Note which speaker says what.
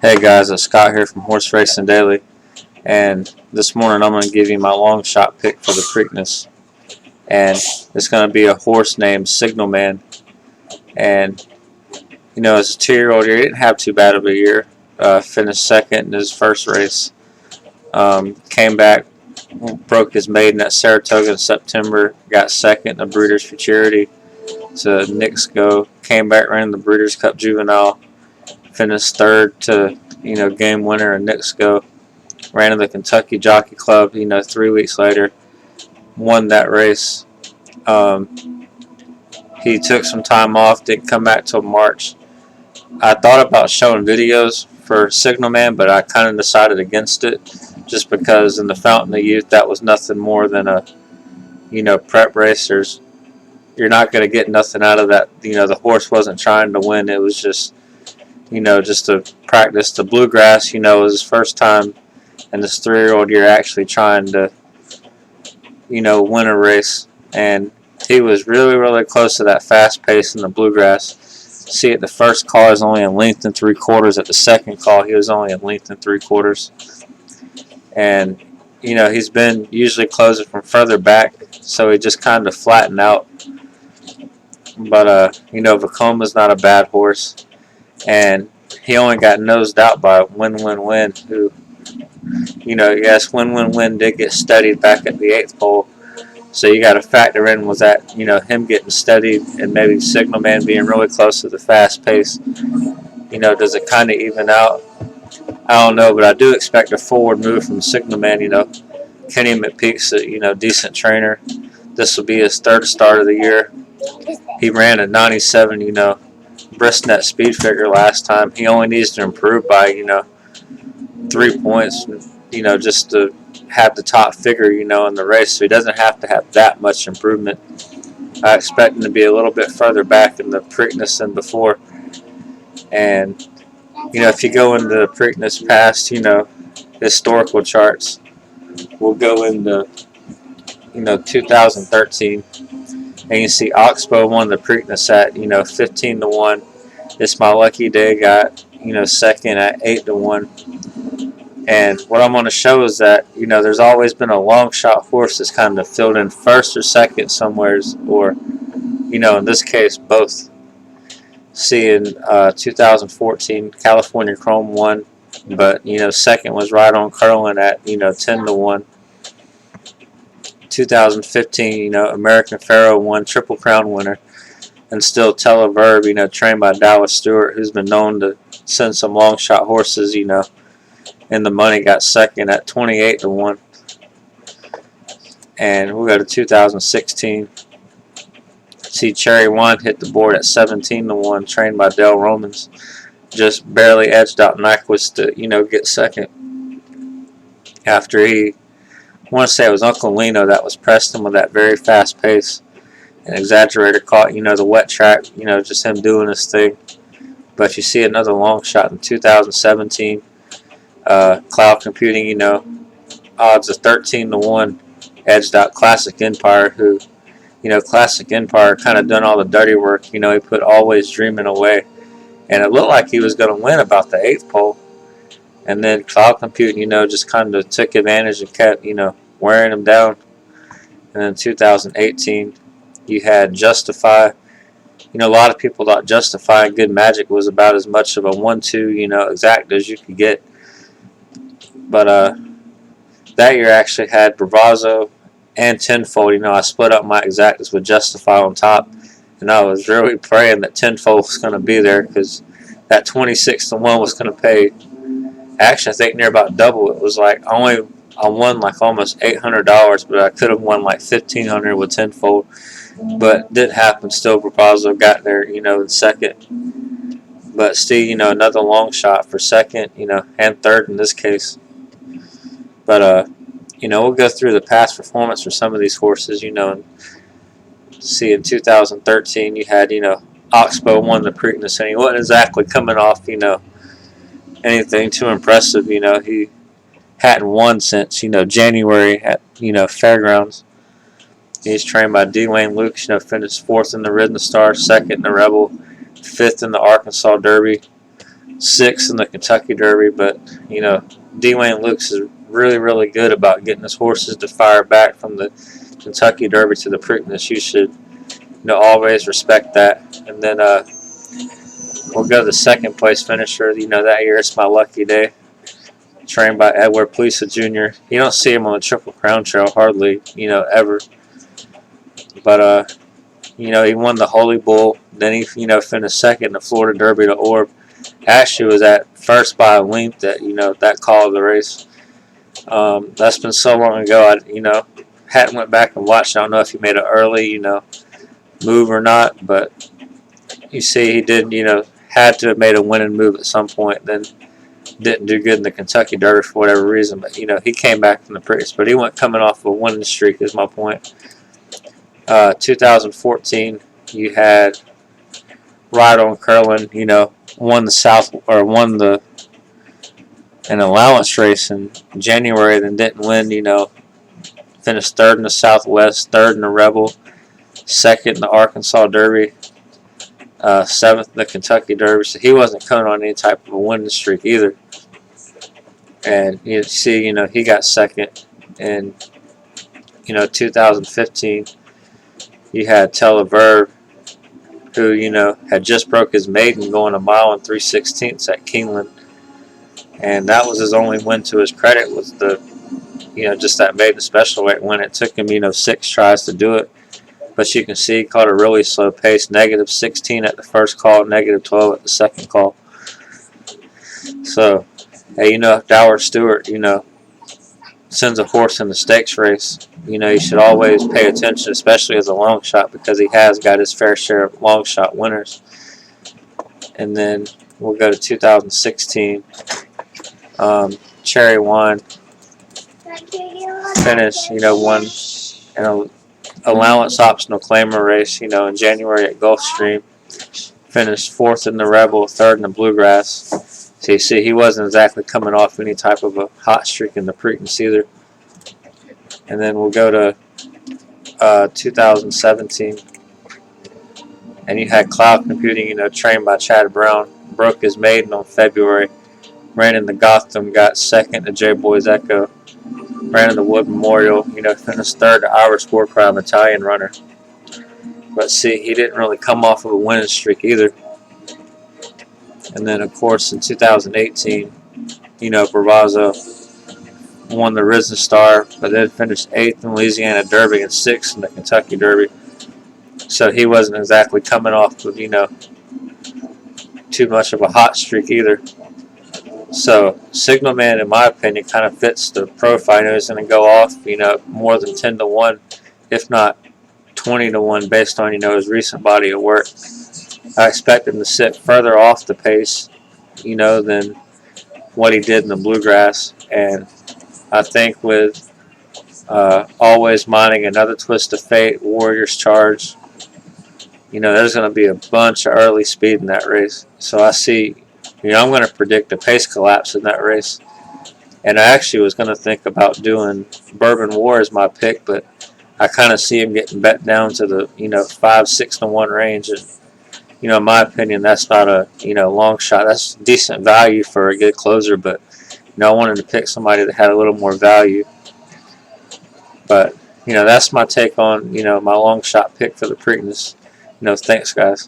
Speaker 1: Hey guys, it's Scott here from Horse Racing Daily, and this morning I'm going to give you my long shot pick for the Preakness, and it's going to be a horse named Signalman. And as a 2-year-old, he didn't have too bad of a year. Finished second in his first race. Came back, broke his maiden at Saratoga in September. Got second in the Breeders' Futurity to Nick's Go. Came back, ran the Breeders' Cup Juvenile. Finished third to game winner in Nick's Go. Ran in the Kentucky Jockey Club. 3 weeks later, won that race. He took some time off, didn't come back till March. I thought about showing videos for Signalman, but I kind of decided against it, just because in the Fountain of Youth that was nothing more than a prep racers. You're not going to get nothing out of that. The horse wasn't trying to win. It was just just to practice the bluegrass. It was his first time in this 3-year-old year actually trying to win a race, and he was really close to that fast pace in the bluegrass. See, at the first call he was only in length and 3/4. At the second call he was only in length and 3/4, and he's been usually closing from further back, so he just kind of flattened out. But Vacoma's not a bad horse, and he only got nosed out by Win, who yes, Win did get studied back at the 8th pole. So you got to factor in, was that him getting steadied and maybe Signalman being really close to the fast pace. Does it kind of even out? I don't know, but I do expect a forward move from Signalman. Kenny McPeak's a decent trainer. This will be his 3rd start of the year. He ran a 97 Bristnet speed figure last time. He only needs to improve by 3 points, just to have the top figure, in the race. So he doesn't have to have that much improvement. I expect him to be a little bit further back in the Preakness than before. And, if you go into the Preakness past, historical charts, we'll go into, 2013. And you see Oxbow won the Preakness at, 15-1. It's My Lucky Day got, second at 8-1. And what I'm going to show is that, there's always been a long shot horse that's kind of filled in first or second somewheres, or, in this case, both. See, in 2014, California Chrome won, but, second was Right On Curlin at, 10-1. 2015, American Pharaoh won, Triple Crown winner. And still Televerb, trained by Dallas Stewart, who's been known to send some long shot horses, in the money, got second at 28-1. And we'll go to 2016. See, Cherry One hit the board at 17-1, trained by Dale Romans. Just barely edged out Nyquist to, get second. After I want to say it was Uncle Lino that was pressed him with that very fast pace. An Exaggerator caught, the wet track, just him doing his thing. But you see another long shot in 2017. Cloud Computing, odds of 13-1, edged out Classic Empire, who, Classic Empire kind of done all the dirty work. He put Always Dreaming away, and it looked like he was going to win about the 8th pole. And then Cloud Computing, just kind of took advantage and kept, wearing him down. And then 2018, you had Justify. A lot of people thought Justify and Good Magic was about as much of a 1-2, exact as you could get. But that year I actually had Bravazzo and Tenfold. I split up my exactas with Justify on top, and I was really praying that Tenfold was going to be there, because that 26-1 was going to pay. Actually, I think near about double. It was like I won like almost $800, but I could have won like $1,500 with Tenfold, but didn't happen. Still, Bravazzo got there, in second. But still, another long shot for second, and third in this case. But we'll go through the past performance for some of these horses. And see, in 2013, you had Oxbow won the Preakness, and he wasn't exactly coming off anything too impressive. He hadn't won since January at Fairgrounds. He's trained by D. Wayne Lukes. Finished 4th in the Ridden Star, 2nd in the Rebel, 5th in the Arkansas Derby. 6th in the Kentucky Derby. But, you know, Dwayne Lukes is really good about getting his horses to fire back from the Kentucky Derby to the Preakness. You should, you know, always respect that. And then we'll go to the 2nd place finisher. You know, that year it's my lucky day. Trained by Edward Plesa Jr. You don't see him on the Triple Crown Trail hardly, you know, ever. But you know, he won the Holy Bull. Then he, you know, finished 2nd in the Florida Derby to Orb. Actually was at first by a length at, you know, that call of the race. That's been so long ago. I, you know, hadn't went back and watched. I don't know if he made an early, you know, move or not. But you see, he did, you know, had to have made a winning move at some point. Then didn't do good in the Kentucky Derby for whatever reason. But, you know, he came back from the Preakness. But he went coming off a winning streak is my point. 2014, you had Ride on Curlin, you know, won an allowance race in January, then didn't win, you know, finished 3rd in the Southwest, 3rd in the Rebel, 2nd in the Arkansas Derby, 7th in the Kentucky Derby. So he wasn't coming on any type of a winning streak either. And you see, you know, he got 2nd in, you know, 2015. You had Televerve, who, you know, had just broke his maiden going a mile and 3/16 at Keeneland. And that was his only win to his credit, was the, you know, just that maiden special weight win. It took him, you know, 6 tries to do it. But you can see he caught a really slow pace, -16 at the first call, -12 at the second call. So, hey, you know, if Dower Stewart, you know, sends a horse in the stakes race, you know, you should always pay attention, especially as a long shot, because he has got his fair share of long shot winners. And then we'll go to 2016. Cherry Wine finished, you know, won an allowance optional claimer race, you know, in January at Gulfstream. Finished 4th in the Rebel, 3rd in the Bluegrass. So you see, he wasn't exactly coming off any type of a hot streak in the Preakness either. And then we'll go to 2017. And you had Cloud Computing, you know, trained by Chad Brown. Broke his maiden on February. Ran in the Gotham, got 2nd to J Boys Echo. Ran in the Wood Memorial, you know, finished 3rd to Irish War Crime Italian runner. But see, he didn't really come off of a winning streak either. And then, of course, in 2018, you know, Bravazzo won the Risen Star, but then finished 8th in Louisiana Derby and 6th in the Kentucky Derby. So he wasn't exactly coming off of, you know, too much of a hot streak either. So Signalman, in my opinion, kind of fits the profile. You know, he's going to go off, you know, more than 10-1, if not 20-1, based on, you know, his recent body of work. I expect him to sit further off the pace, you know, than what he did in the Bluegrass. And I think with Always Mining, Another Twist of Fate, Warriors Charge, you know, there's going to be a bunch of early speed in that race. So I see, you know, I'm going to predict a pace collapse in that race. And I actually was going to think about doing Bourbon War as my pick, but I kind of see him getting bet down to the, you know, 5-6-1 range. And, you know, in my opinion, that's not a, you know, long shot. That's decent value for a good closer, but, you know, I wanted to pick somebody that had a little more value. But, you know, that's my take on, you know, my long shot pick for the Preakness. You know, thanks, guys.